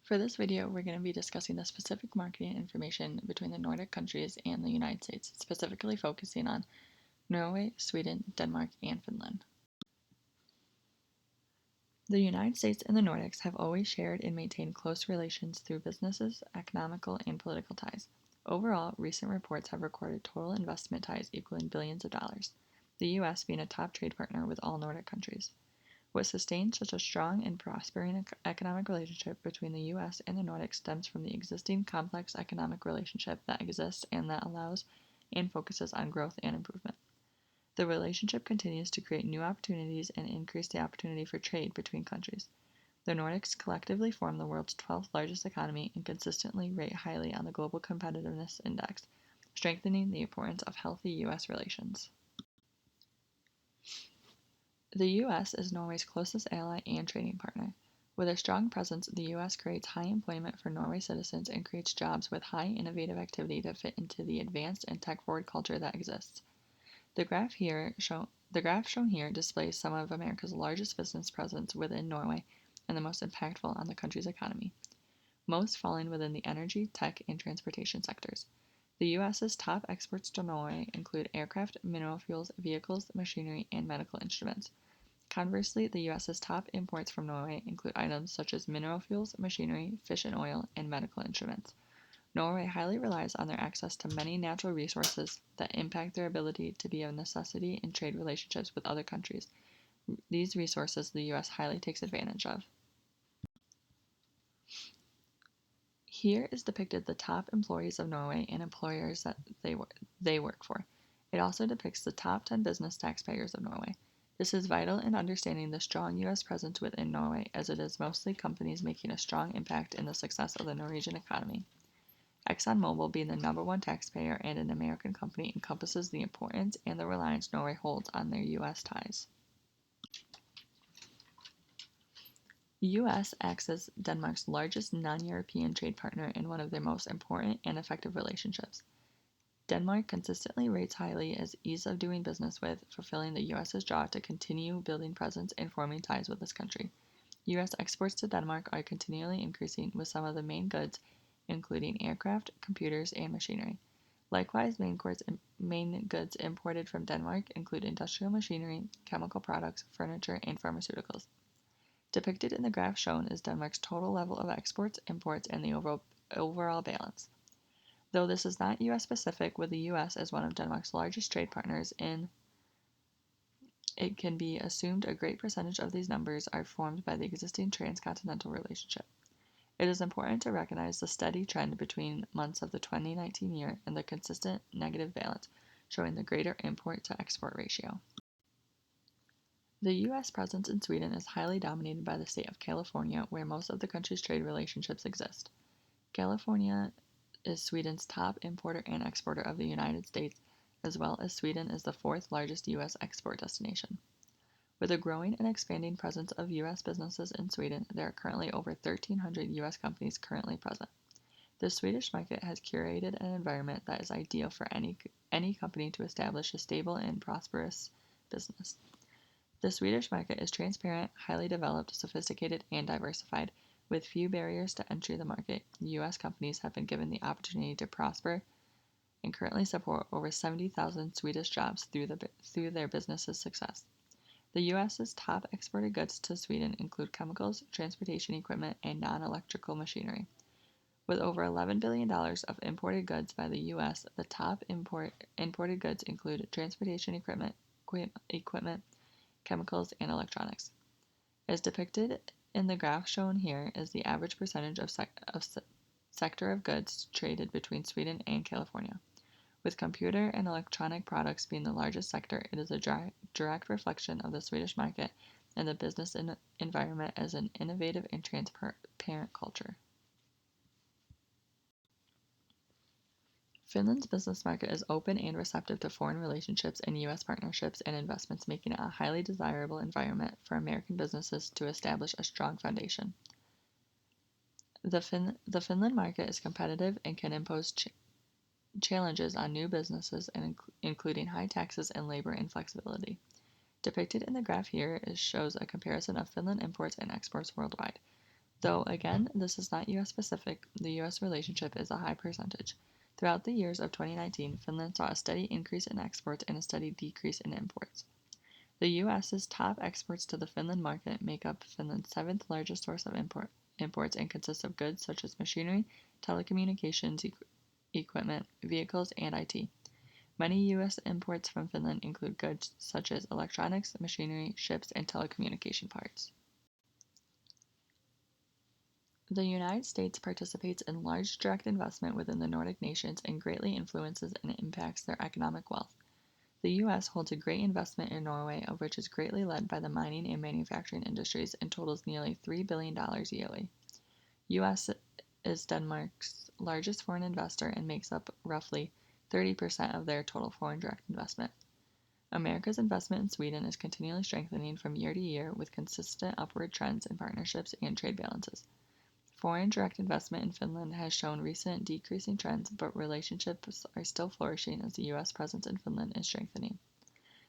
For this video, we're going to be discussing the specific marketing information between the Nordic countries and the United States, specifically focusing on Norway, Sweden, Denmark, and Finland. The United States and the Nordics have always shared and maintained close relations through businesses, economical, and political ties. Overall, recent reports have recorded total investment ties equaling billions of dollars, the U.S. being a top trade partner with all Nordic countries. What sustains such a strong and prospering economic relationship between the U.S. and the Nordics stems from the existing complex economic relationship that exists and that allows and focuses on growth and improvement. The relationship continues to create new opportunities and increase the opportunity for trade between countries. The Nordics collectively form the world's 12th largest economy and consistently rate highly on the Global Competitiveness Index, strengthening the importance of healthy U.S. relations. The U.S. is Norway's closest ally and trading partner. With a strong presence, the U.S. creates high employment for Norway citizens and creates jobs with high innovative activity to fit into the advanced and tech-forward culture that exists. The graph shown here displays some of America's largest business presence within Norway and the most impactful on the country's economy, most falling within the energy, tech, and transportation sectors. The U.S.'s top exports to Norway include aircraft, mineral fuels, vehicles, machinery, and medical instruments. Conversely, the U.S.'s top imports from Norway include items such as mineral fuels, machinery, fish and oil, and medical instruments. Norway highly relies on their access to many natural resources that impact their ability to be a necessity in trade relationships with other countries. These resources the U.S. highly takes advantage of. Here is depicted the top employees of Norway and employers that they work for. It also depicts the top 10 business taxpayers of Norway. This is vital in understanding the strong U.S. presence within Norway, as it is mostly companies making a strong impact in the success of the Norwegian economy. ExxonMobil, being the number one taxpayer and an American company, encompasses the importance and the reliance Norway holds on their U.S. ties. The U.S. acts as Denmark's largest non-European trade partner in one of their most important and effective relationships. Denmark consistently rates highly as ease of doing business with, fulfilling the U.S.'s job to continue building presence and forming ties with this country. U.S. exports to Denmark are continually increasing, with some of the main goods including aircraft, computers, and machinery. Likewise, main goods imported from Denmark include industrial machinery, chemical products, furniture, and pharmaceuticals. Depicted in the graph shown is Denmark's total level of exports, imports, and the overall balance. Though this is not U.S. specific, with the U.S. as one of Denmark's largest trade partners, it can be assumed a great percentage of these numbers are formed by the existing transcontinental relationship. It is important to recognize the steady trend between months of the 2019 year and the consistent negative balance, showing the greater import to export ratio. The U.S. presence in Sweden is highly dominated by the state of California, where most of the country's trade relationships exist. California is Sweden's top importer and exporter of the United States, as well as Sweden is the fourth largest U.S. export destination. With a growing and expanding presence of U.S. businesses in Sweden, there are currently over 1,300 U.S. companies currently present. The Swedish market has curated an environment that is ideal for any company to establish a stable and prosperous business. The Swedish market is transparent, highly developed, sophisticated, and diversified. With few barriers to entry the market, U.S. companies have been given the opportunity to prosper and currently support over 70,000 Swedish jobs through their business's success. The U.S.'s top exported goods to Sweden include chemicals, transportation equipment, and non-electrical machinery. With over $11 billion of imported goods by the U.S., the top imported goods include transportation equipment, chemicals, and electronics. As depicted in the graph shown here is the average percentage of sector of goods traded between Sweden and California. With computer and electronic products being the largest sector, it is a direct reflection of the Swedish market and the business environment as an innovative and transparent culture. Finland's business market is open and receptive to foreign relationships and U.S. partnerships and investments, making it a highly desirable environment for American businesses to establish a strong foundation. The Finland market is competitive and can impose challenges on new businesses, including high taxes and labor inflexibility. Depicted in the graph here shows a comparison of Finland imports and exports worldwide. Though, again, this is not US specific, the US relationship is a high percentage. Throughout the years of 2019, Finland saw a steady increase in exports and a steady decrease in imports. The US's top exports to the Finland market make up Finland's seventh largest source of imports and consist of goods such as machinery, telecommunications equipment, vehicles, and IT. Many U.S. imports from Finland include goods such as electronics, machinery, ships, and telecommunication parts. The United States participates in large direct investment within the Nordic nations and greatly influences and impacts their economic wealth. The U.S. holds a great investment in Norway, of which is greatly led by the mining and manufacturing industries and totals nearly $3 billion yearly. U.S. is Denmark's largest foreign investor and makes up roughly 30% of their total foreign direct investment. America's investment in Sweden is continually strengthening from year to year with consistent upward trends in partnerships and trade balances. Foreign direct investment in Finland has shown recent decreasing trends, but relationships are still flourishing as the U.S. presence in Finland is strengthening.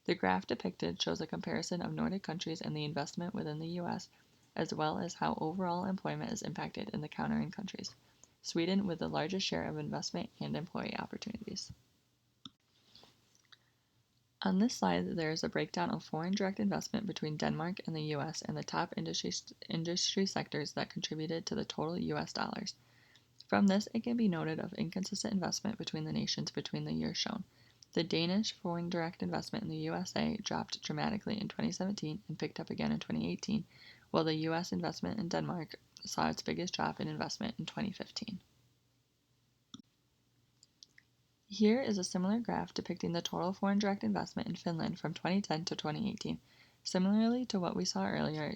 The graph depicted shows a comparison of Nordic countries and the investment within the U.S., as well as how overall employment is impacted in the countering countries, Sweden with the largest share of investment and employee opportunities. On this slide, there is a breakdown of foreign direct investment between Denmark and the U.S. and the top industry sectors that contributed to the total U.S. dollars. From this, it can be noted of inconsistent investment between the nations between the years shown. The Danish foreign direct investment in the USA dropped dramatically in 2017 and picked up again in 2018, while the U.S. investment in Denmark saw its biggest drop in investment in 2015. Here is a similar graph depicting the total foreign direct investment in Finland from 2010 to 2018. Similarly to what we saw earlier,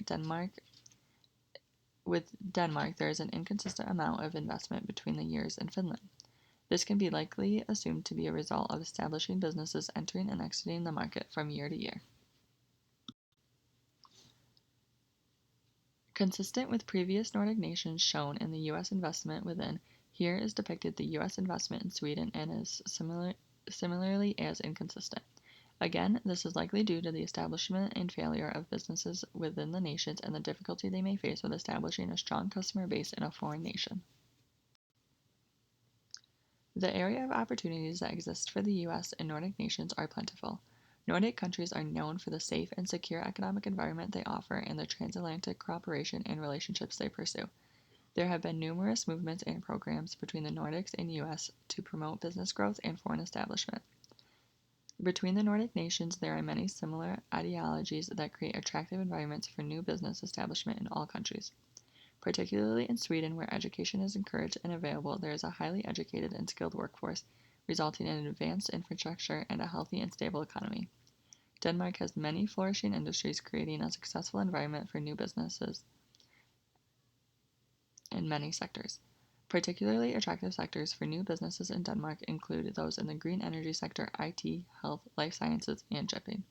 with Denmark, there is an inconsistent amount of investment between the years in Finland. This can be likely assumed to be a result of establishing businesses entering and exiting the market from year to year. Consistent with previous Nordic nations shown in the U.S. investment within, here is depicted the U.S. investment in Sweden and is similarly as inconsistent. Again, this is likely due to the establishment and failure of businesses within the nations and the difficulty they may face with establishing a strong customer base in a foreign nation. The area of opportunities that exist for the U.S. and Nordic nations are plentiful. Nordic countries are known for the safe and secure economic environment they offer and the transatlantic cooperation and relationships they pursue. There have been numerous movements and programs between the Nordics and U.S. to promote business growth and foreign establishment. Between the Nordic nations, there are many similar ideologies that create attractive environments for new business establishment in all countries. Particularly in Sweden, where education is encouraged and available, there is a highly educated and skilled workforce, resulting in advanced infrastructure and a healthy and stable economy. Denmark has many flourishing industries, creating a successful environment for new businesses in many sectors. Particularly attractive sectors for new businesses in Denmark include those in the green energy sector, IT, health, life sciences, and shipping.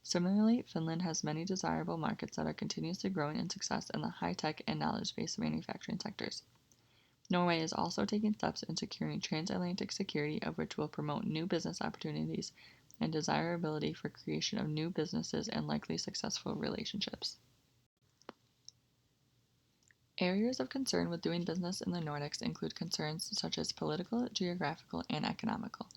Similarly, Finland has many desirable markets that are continuously growing in success in the high-tech and knowledge-based manufacturing sectors. Norway is also taking steps in securing transatlantic security, of which will promote new business opportunities and desirability for creation of new businesses and likely successful relationships. Areas of concern with doing business in the Nordics include concerns such as political, geographical, and economical.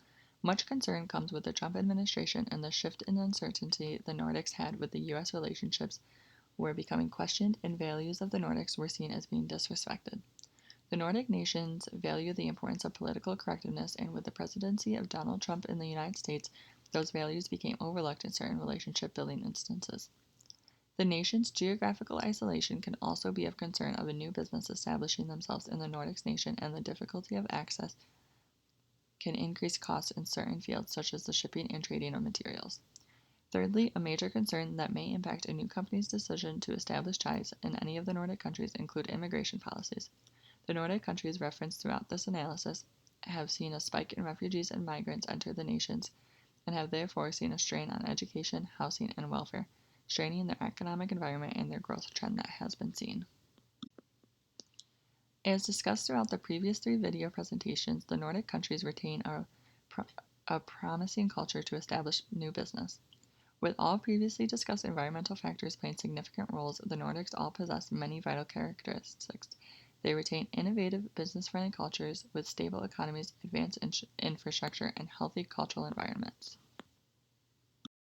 Much concern comes with the Trump administration and the shift in uncertainty the Nordics had with the U.S. relationships were becoming questioned and values of the Nordics were seen as being disrespected. The Nordic nations value the importance of political correctness, and with the presidency of Donald Trump in the United States, those values became overlooked in certain relationship-building instances. The nation's geographical isolation can also be of concern of a new business establishing themselves in the Nordics nation, and the difficulty of access can increase costs in certain fields such as the shipping and trading of materials. Thirdly, a major concern that may impact a new company's decision to establish ties in any of the Nordic countries include immigration policies. The Nordic countries referenced throughout this analysis have seen a spike in refugees and migrants enter the nations and have therefore seen a strain on education, housing, and welfare, straining their economic environment and their growth trend that has been seen. As discussed throughout the previous 3 video presentations, the Nordic countries retain a promising culture to establish new business. With all previously discussed environmental factors playing significant roles, the Nordics all possess many vital characteristics. They retain innovative, business-friendly cultures with stable economies, advanced infrastructure, and healthy cultural environments.